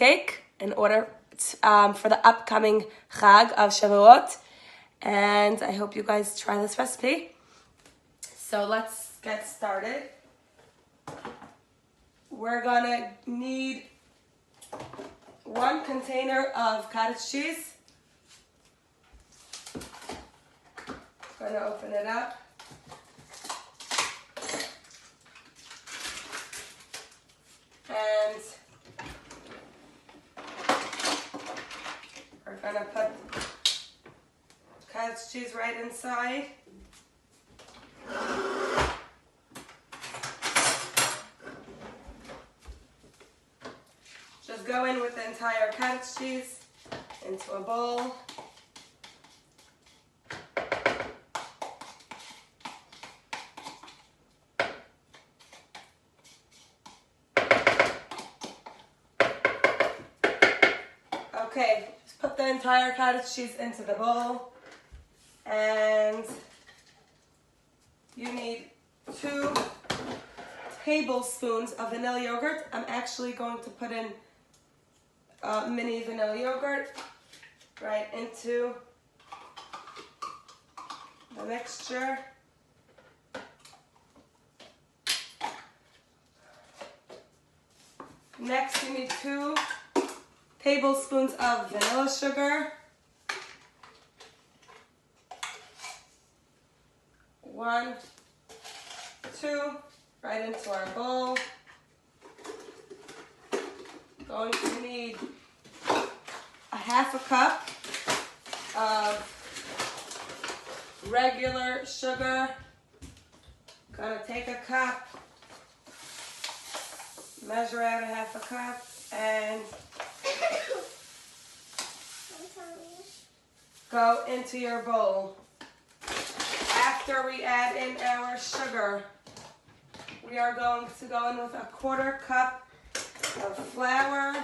cheesecake in order for the upcoming Chag of Shavuot. And I hope you guys try this recipe. So let's get started. We're gonna need 1 container of cottage cheese. Gonna open it up. And we're gonna put cottage cheese right inside. Just go in with the entire cottage cheese into a bowl. Okay, just put the entire cottage cheese into the bowl, and you need 2 tablespoons of vanilla yogurt. I'm actually going to put in mini vanilla yogurt right into the mixture. Next, you need 2 tablespoons of vanilla sugar, 1, 2, right into our bowl. Going to need a 1/2 cup of regular sugar. Gonna take a cup, measure out a 1/2 cup, and go into your bowl. After we add in our sugar, we are going to go in with a 1/4 cup of flour,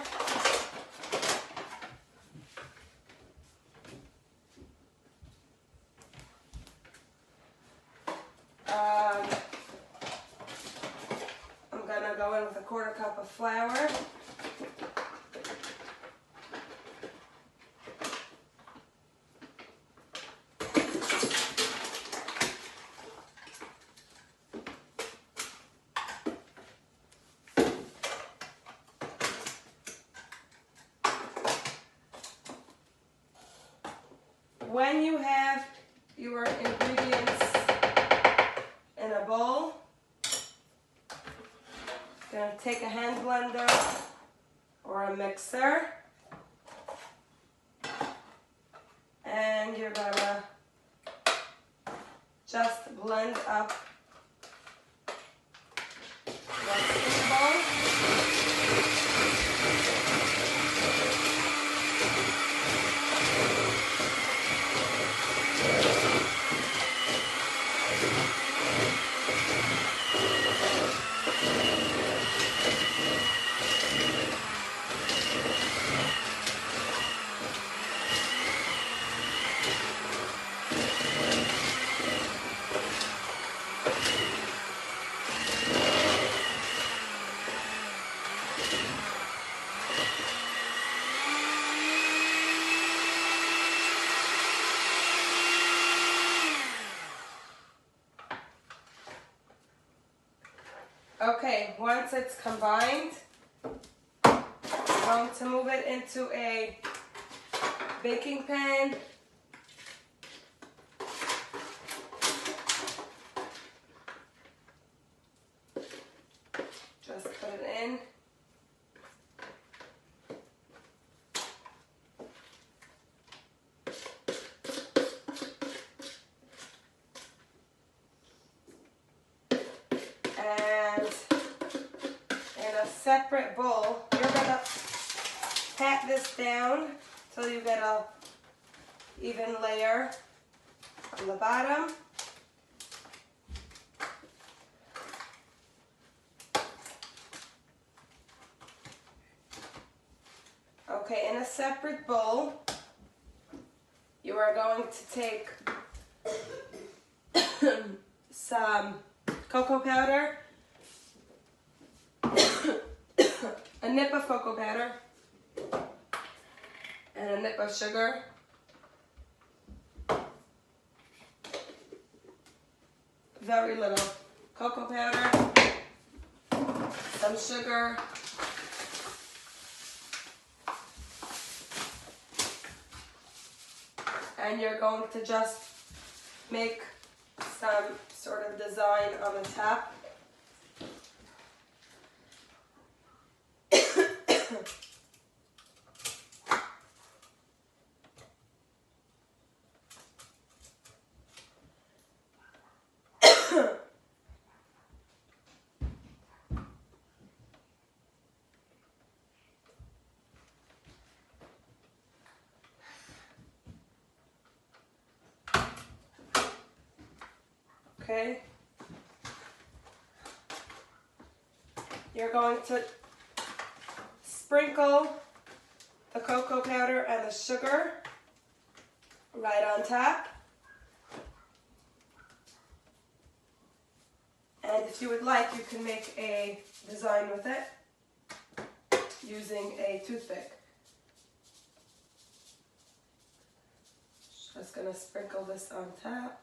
I'm gonna go in with a 1/4 cup of flour. When you have your ingredients in a bowl, you're going to take a hand blender or a mixer, and you're going to just blend up what's in the bowl. Okay, once it's combined, I'm going to move it into a baking pan. Just put it in. Separate bowl, you're gonna pat this down till you get a even layer on the bottom. Okay, in a separate bowl, you are going to take some cocoa powder, a nip of cocoa powder, dip of sugar. Very little cocoa powder, some sugar, and you're going to just make some sort of design on the top. Okay. You're going to sprinkle the cocoa powder and the sugar right on top. And if you would like, you can make a design with it using a toothpick. Just gonna sprinkle this on top.